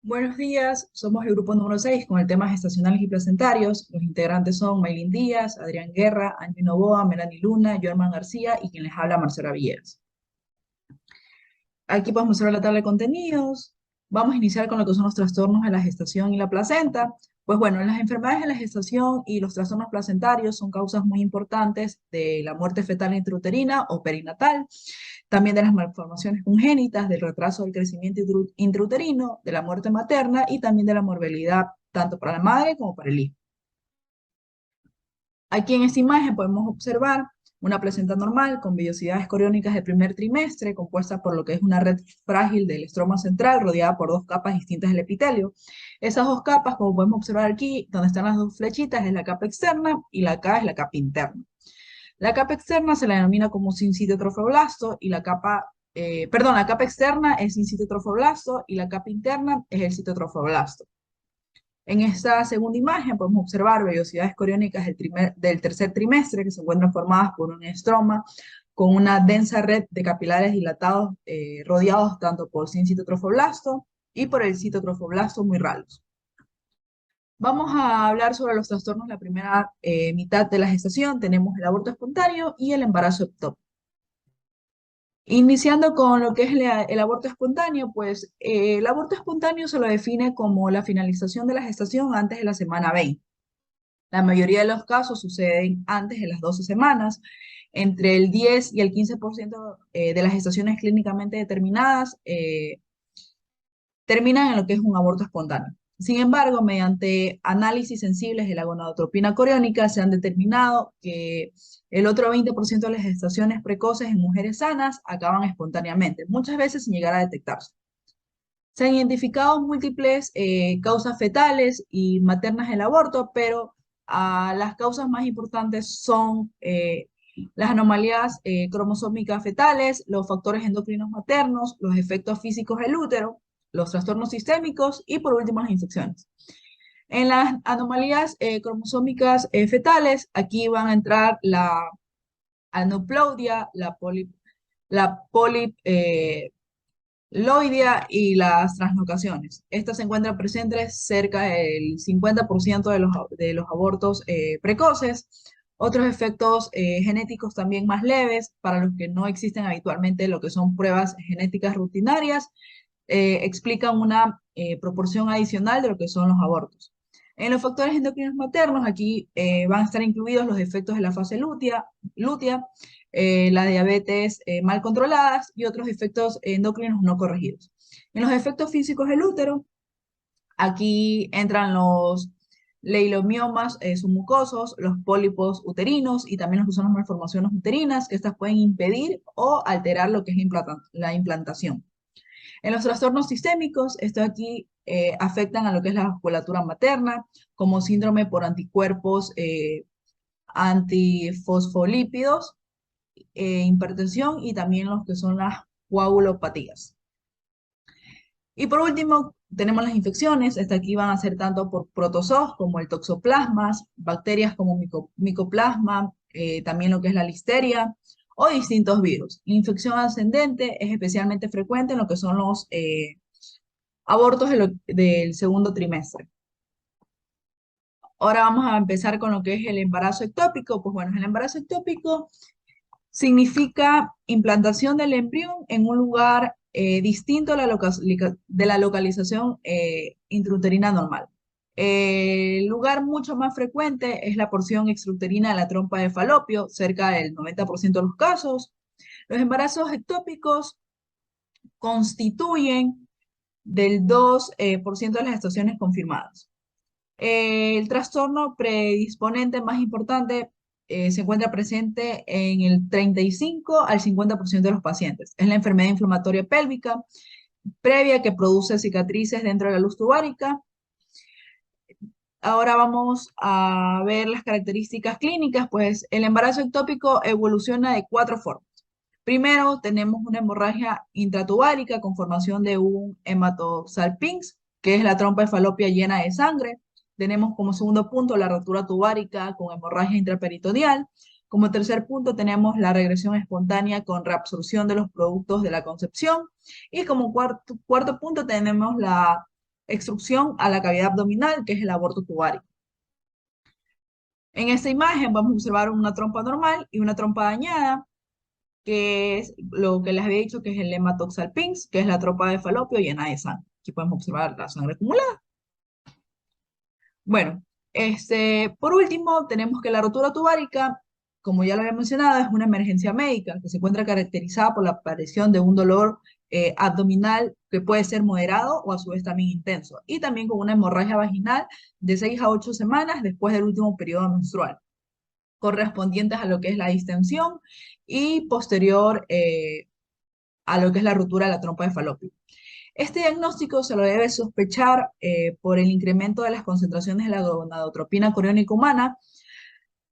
Buenos días, somos el grupo número 6 con el tema gestacionales y placentarios. Los integrantes son Maylin Díaz, Adrián Guerra, Angie Novoa, Melanie Luna, Jorman García y quien les habla, Marcela Villegas. Aquí podemos observar la tabla de contenidos. Vamos a iniciar con lo que son los trastornos de la gestación y la placenta. Pues bueno, las enfermedades de la gestación y los trastornos placentarios son causas muy importantes de la muerte fetal intrauterina o perinatal, también de las malformaciones congénitas, del retraso del crecimiento intrauterino, de la muerte materna y también de la morbilidad tanto para la madre como para el hijo. Aquí en esta imagen podemos observar una placenta normal con vellosidades coriónicas del primer trimestre, compuesta por lo que es una red frágil del estroma central, rodeada por dos capas distintas del epitelio. Esas dos capas, como podemos observar aquí, donde están las dos flechitas, es la capa externa y la acá es la capa interna. La capa externa se la denomina como sincitio trofoblasto y la capa externa es sincitio trofoblasto y la capa interna es el citotrofoblasto. En esta segunda imagen podemos observar vellosidades coriónicas del tercer trimestre que se encuentran formadas por un estroma con una densa red de capilares dilatados rodeados tanto por citotrofoblasto y por el citotrofoblasto muy ralos. Vamos a hablar sobre los trastornos de la primera mitad de la gestación. Tenemos el aborto espontáneo y el embarazo ectópico. Iniciando con lo que es el aborto espontáneo, pues el aborto espontáneo se lo define como la finalización de la gestación antes de la semana 20. La mayoría de los casos suceden antes de las 12 semanas. Entre el 10 y el 15% de las gestaciones clínicamente determinadas terminan en lo que es un aborto espontáneo. Sin embargo, mediante análisis sensibles de la gonadotropina coriónica, se han determinado que el otro 20% de las gestaciones precoces en mujeres sanas acaban espontáneamente, muchas veces sin llegar a detectarse. Se han identificado múltiples causas fetales y maternas del aborto, pero las causas más importantes son las anomalías cromosómicas fetales, los factores endocrinos maternos, los efectos físicos del útero, los trastornos sistémicos y por último las infecciones. En las anomalías cromosómicas fetales, aquí van a entrar la aneuploidia, la loidia y las translocaciones. Estas se encuentran presentes cerca del 50% de los abortos precoces. Otros efectos genéticos también más leves, para los que no existen habitualmente lo que son pruebas genéticas rutinarias, explican una proporción adicional de lo que son los abortos. En los factores endocrinos maternos, aquí van a estar incluidos los efectos de la fase lútea, la diabetes mal controladas y otros efectos endocrinos no corregidos. En los efectos físicos del útero, aquí entran los leilomiomas submucosos, los pólipos uterinos y también los que son las malformaciones uterinas, que estas pueden impedir o alterar lo que es la implantación. En los trastornos sistémicos, esto aquí afectan a lo que es la vasculatura materna, como síndrome por anticuerpos antifosfolípidos, hipertensión y también los que son las coagulopatías. Y por último, tenemos las infecciones. Estas aquí van a ser tanto por protozoos como el toxoplasmas, bacterias como micoplasma, también lo que es la listeria o distintos virus. La infección ascendente es especialmente frecuente en lo que son los abortos del segundo trimestre. Ahora vamos a empezar con lo que es el embarazo ectópico. Pues bueno, el embarazo ectópico significa implantación del embrión en un lugar distinto a de la localización intrauterina normal. El lugar mucho más frecuente es la porción extrauterina de la trompa de falopio, cerca del 90% de los casos. Los embarazos ectópicos constituyen del 2% de las gestaciones confirmadas. El trastorno predisponente más importante se encuentra presente en el 35 al 50% de los pacientes. Es la enfermedad inflamatoria pélvica previa que produce cicatrices dentro de la luz tubárica. Ahora vamos a ver las características clínicas. Pues el embarazo ectópico evoluciona de 4 formas. Primero, tenemos una hemorragia intratubárica con formación de un hematosalpinx, que es la trompa de falopia llena de sangre. Tenemos como segundo punto la rotura tubárica con hemorragia intraperitoneal. Como tercer punto tenemos la regresión espontánea con reabsorción de los productos de la concepción. Y como cuarto punto tenemos la extrusión a la cavidad abdominal, que es el aborto tubario. En esta imagen vamos a observar una trompa normal y una trompa dañada, que es lo que les había dicho que es el hematoxalpins, que es la trompa de falopio llena de sangre. Aquí podemos observar la sangre acumulada. Bueno, por último, tenemos que la rotura tubárica, como ya lo había mencionado, es una emergencia médica que se encuentra caracterizada por la aparición de un dolor abdominal que puede ser moderado o a su vez también intenso, y también con una hemorragia vaginal de 6 a 8 semanas después del último periodo menstrual, correspondientes a lo que es la distensión y posterior a lo que es la ruptura de la trompa de falopio. Este diagnóstico se lo debe sospechar por el incremento de las concentraciones de la gonadotropina coriónica humana,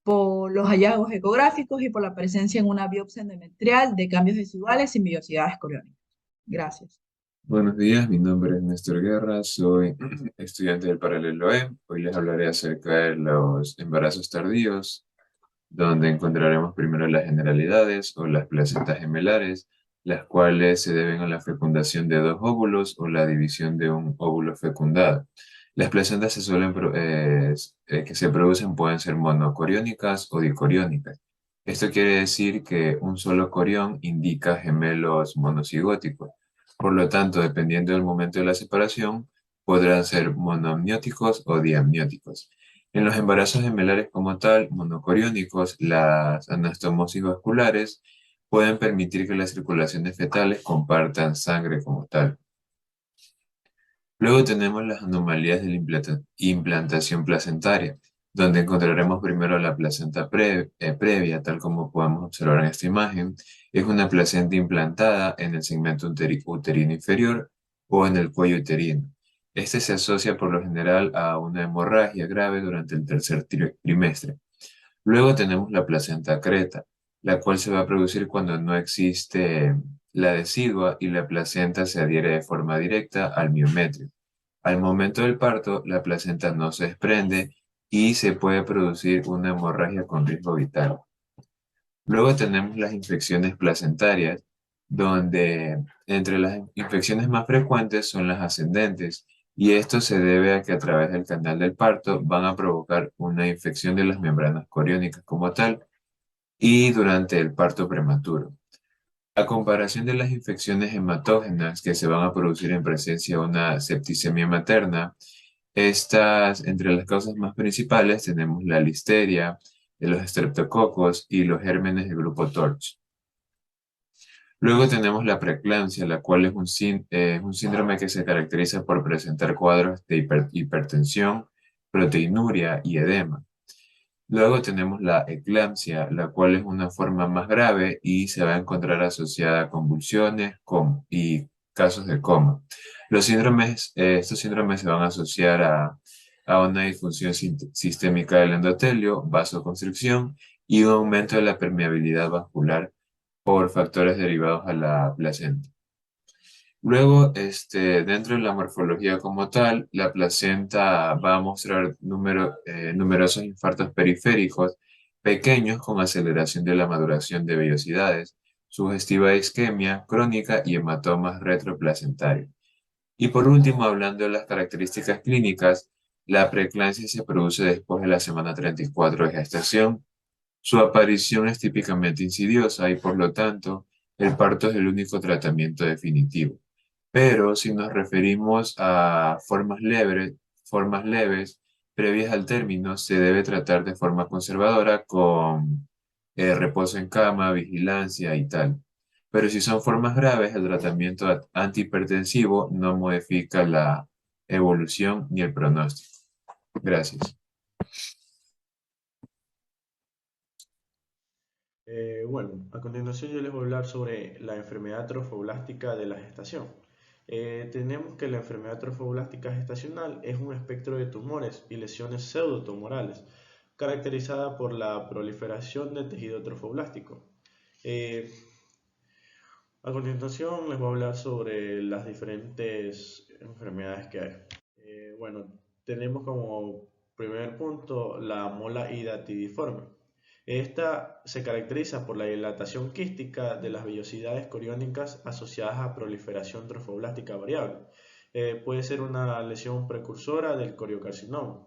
por los hallazgos ecográficos y por la presencia en una biopsia endometrial de cambios residuales sin vellosidades coriónicas. Gracias. Buenos días, mi nombre es Néstor Guerra, soy estudiante del Paralelo E. Hoy les hablaré acerca de los embarazos tardíos, donde encontraremos primero las generalidades o las placentas gemelares, las cuales se deben a la fecundación de dos óvulos o la división de un óvulo fecundado. Las placentas que se producen pueden ser monocoriónicas o dicoriónicas. Esto quiere decir que un solo corión indica gemelos monocigóticos. Por lo tanto, dependiendo del momento de la separación, podrán ser monoamnióticos o diamnióticos. En los embarazos gemelares como tal, monocoriónicos, las anastomosis vasculares pueden permitir que las circulaciones fetales compartan sangre como tal. Luego tenemos las anomalías de la implantación placentaria, donde encontraremos primero la placenta previa, tal como podemos observar en esta imagen. Es una placenta implantada en el segmento uterino inferior o en el cuello uterino. Este se asocia por lo general a una hemorragia grave durante el tercer trimestre. Luego tenemos la placenta creta, la cual se va a producir cuando no existe la decidua y la placenta se adhiere de forma directa al miometrio. Al momento del parto, la placenta no se desprende y se puede producir una hemorragia con riesgo vital. Luego tenemos las infecciones placentarias, donde entre las infecciones más frecuentes son las ascendentes, y esto se debe a que a través del canal del parto van a provocar una infección de las membranas coriónicas como tal y durante el parto prematuro. A comparación de las infecciones hematógenas que se van a producir en presencia de una septicemia materna, entre las causas más principales tenemos la listeria, de los estreptococos y los gérmenes del grupo TORCH. Luego tenemos la preeclampsia, la cual es un síndrome que se caracteriza por presentar cuadros de hipertensión, proteinuria y edema. Luego tenemos la eclampsia, la cual es una forma más grave y se va a encontrar asociada a convulsiones y casos de coma. Estos síndromes se van a asociar a una disfunción sistémica del endotelio, vasoconstricción y un aumento de la permeabilidad vascular por factores derivados a la placenta. Luego, dentro de la morfología como tal, la placenta va a mostrar numerosos infartos periféricos pequeños con aceleración de la maduración de vellosidades, sugestiva isquemia crónica y hematomas retroplacentarios. Y por último, hablando de las características clínicas, la preeclampsia se produce después de la semana 34 de gestación. Su aparición es típicamente insidiosa y por lo tanto, el parto es el único tratamiento definitivo. Pero si nos referimos a formas leves previas al término, se debe tratar de forma conservadora con reposo en cama, vigilancia y tal. Pero si son formas graves, el tratamiento antihipertensivo no modifica la evolución ni el pronóstico. Gracias. Bueno, a continuación yo les voy a hablar sobre la enfermedad trofoblástica de la gestación. Tenemos que la enfermedad trofoblástica gestacional es un espectro de tumores y lesiones pseudotumorales, caracterizada por la proliferación de tejido trofoblástico. Eh, a continuación les voy a hablar sobre las diferentes enfermedades que hay. Bueno, tenemos como primer punto la mola hidatidiforme. Esta se caracteriza por la dilatación quística de las vellosidades coriónicas asociadas a proliferación trofoblástica variable. puede ser una lesión precursora del coriocarcinoma.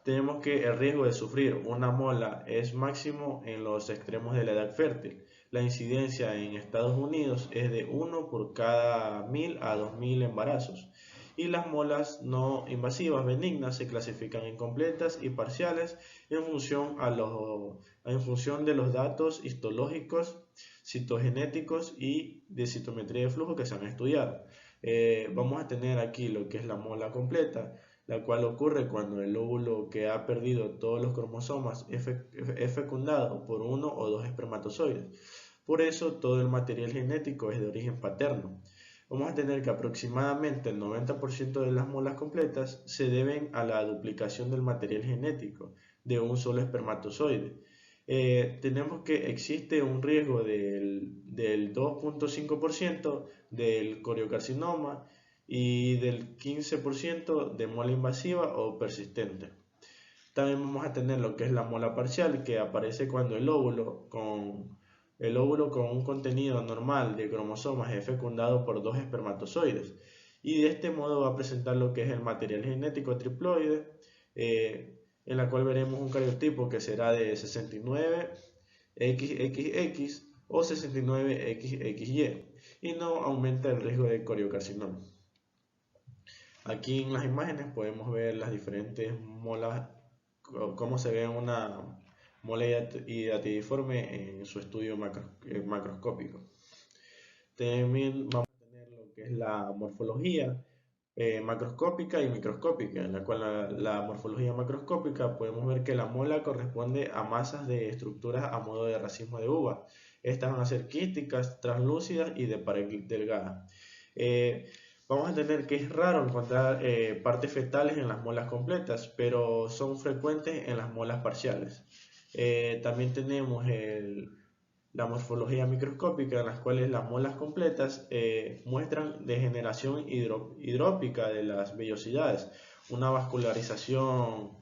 Tenemos que el riesgo de sufrir una mola es máximo en los extremos de la edad fértil. La incidencia en Estados Unidos es de 1 por cada 1000 a 2000 embarazos. Y las molas no invasivas benignas se clasifican en completas y parciales en función de los datos histológicos, citogenéticos y de citometría de flujo que se han estudiado. Vamos a tener aquí lo que es la mola completa, la cual ocurre cuando el óvulo que ha perdido todos los cromosomas es fecundado por uno o dos espermatozoides. Por eso todo el material genético es de origen paterno. Vamos a tener que aproximadamente el 90% de las molas completas se deben a la duplicación del material genético de un solo espermatozoide. Tenemos que existe un riesgo del 2.5% del coriocarcinoma y del 15% de mola invasiva o persistente. También vamos a tener lo que es la mola parcial, que aparece cuando el óvulo con un contenido normal de cromosomas es fecundado por dos espermatozoides, y de este modo va a presentar lo que es el material genético triploide, en la cual veremos un cariotipo que será de 69XXX o 69XXY, y no aumenta el riesgo de coriocarcinoma. Aquí en las imágenes podemos ver las diferentes molas, cómo se ve una mola hidatidiforme en su estudio macroscópico. También vamos a tener lo que es la morfología macroscópica y microscópica, en la cual la morfología macroscópica podemos ver que la mola corresponde a masas de estructuras a modo de racimo de uva. Estas van a ser quísticas, translúcidas y de pared delgada. Vamos a tener que es raro encontrar partes fetales en las molas completas, pero son frecuentes en las molas parciales. También tenemos la morfología microscópica, en las cuales las molas completas muestran degeneración hidrópica de las vellosidades, una vascularización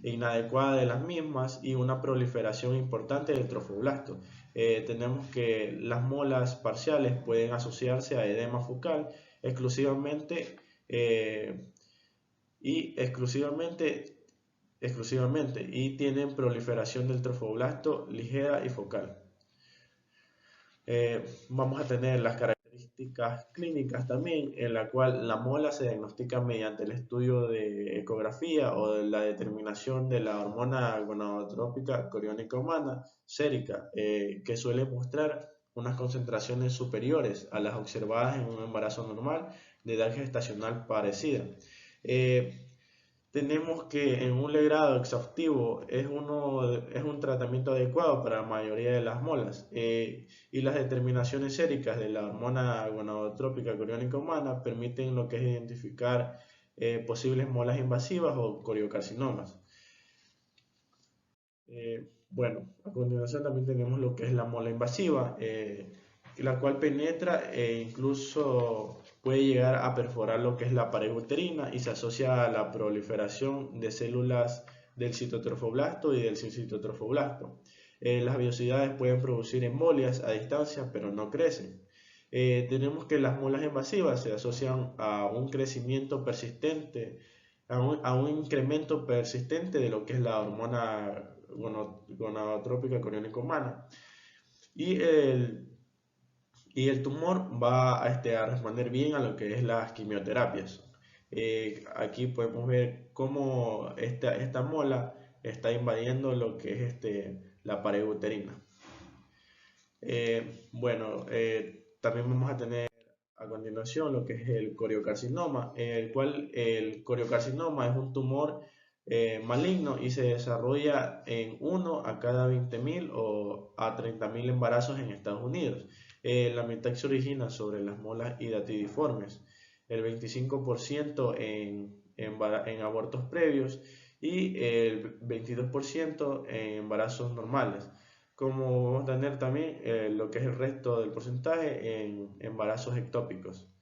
inadecuada de las mismas y una proliferación importante del trofoblasto. Tenemos que las molas parciales pueden asociarse a edema focal exclusivamente y tienen proliferación del trofoblasto ligera y focal. Vamos a tener las características clínicas también, en la cual la mola se diagnostica mediante el estudio de ecografía o de la determinación de la hormona gonadotrópica coriónica humana sérica, que suele mostrar unas concentraciones superiores a las observadas en un embarazo normal de edad gestacional parecida. Tenemos que en un legrado exhaustivo es un tratamiento adecuado para la mayoría de las molas, y las determinaciones séricas de la hormona gonadotrópica coriónica humana permiten lo que es identificar posibles molas invasivas o coriocarcinomas. Bueno, a continuación también tenemos lo que es la mola invasiva, la cual penetra e incluso puede llegar a perforar lo que es la pared uterina y se asocia a la proliferación de células del citotrofoblasto y del citotrofoblasto. Las vellosidades pueden producir embolias a distancia, pero no crecen. Tenemos que las molas invasivas se asocian a un crecimiento persistente, a un incremento persistente de lo que es la hormona gonadotrópica coriónica humana, y el tumor va a responder bien a lo que es las quimioterapias. Aquí podemos ver cómo esta mola está invadiendo lo que es la pared uterina. También vamos a tener a continuación lo que es el coriocarcinoma, el cual el coriocarcinoma es un tumor maligno y se desarrolla en 1 a cada 20.000 o a 30.000 embarazos en Estados Unidos. La mitad se origina sobre las molas hidatidiformes, el 25% en abortos previos y el 22% en embarazos normales, como vamos a tener también lo que es el resto del porcentaje en embarazos ectópicos.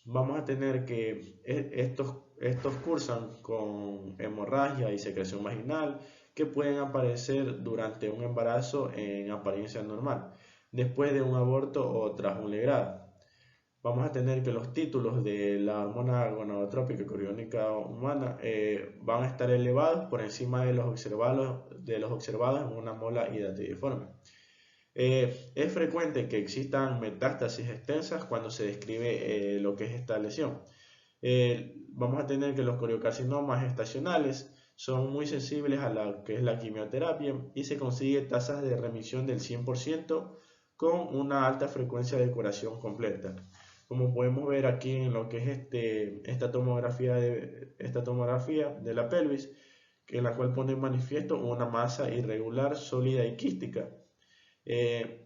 Vamos a tener que estos cursan con hemorragia y secreción vaginal que pueden aparecer durante un embarazo en apariencia normal, después de un aborto o tras un legrado. vamos a tener que los títulos de la hormona gonadotrópica coriónica humana van a estar elevados por encima de los observados en una mola hidatidiforme. Es frecuente que existan metástasis extensas cuando se describe lo que es esta lesión. Vamos a tener que los coriocarcinomas estacionales son muy sensibles a lo que es la quimioterapia y se consigue tasas de remisión del 100% con una alta frecuencia de curación completa. Como podemos ver aquí en lo que es esta tomografía de la pelvis, en la cual pone en manifiesto una masa irregular, sólida y quística, que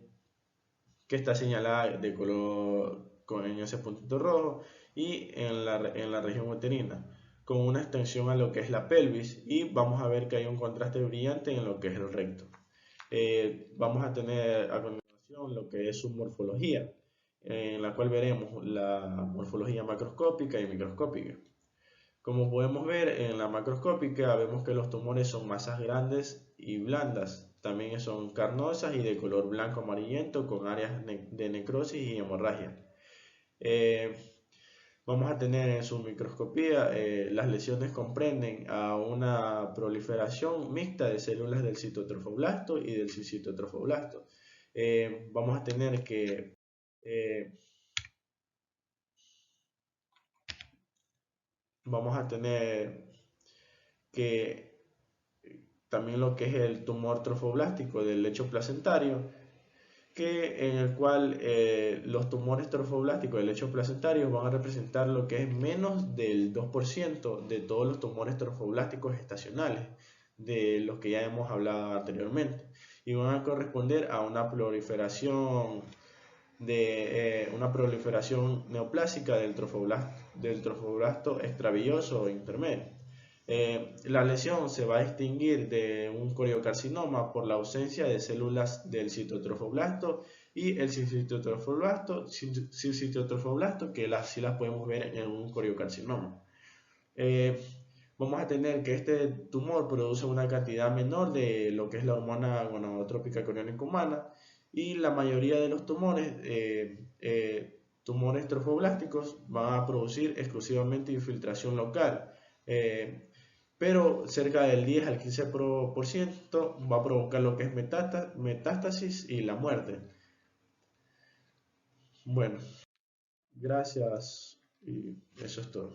está señalada de color en ese puntito rojo y en la región uterina, con una extensión a lo que es la pelvis, y vamos a ver que hay un contraste brillante en lo que es el recto. Vamos a tener a continuación lo que es su morfología, en la cual veremos la morfología macroscópica y microscópica. Como podemos ver en la macroscópica, vemos que los tumores son masas grandes y blandas, también son carnosas y de color blanco amarillento con áreas de necrosis y hemorragia. Vamos a tener en su microscopía, las lesiones comprenden a una proliferación mixta de células del citotrofoblasto y del citotrofoblasto. Vamos a tener que también lo que es el tumor trofoblástico del lecho placentario, en el cual los tumores trofoblásticos del lecho placentario van a representar lo que es menos del 2% de todos los tumores trofoblásticos estacionales, de los que ya hemos hablado anteriormente, y van a corresponder a una proliferación neoplásica del trofoblasto extravilloso o intermedio. La lesión se va a distinguir de un coriocarcinoma por la ausencia de células del citotrofoblasto y el citotrofoblasto, que sí las podemos ver en un coriocarcinoma. Vamos a tener que este tumor produce una cantidad menor de lo que es la hormona gonadotrópica coriónica humana, y la mayoría de los tumores trofoblásticos van a producir exclusivamente infiltración local, pero cerca del 10 al 15% va a provocar lo que es metástasis y la muerte. Bueno, gracias y eso es todo.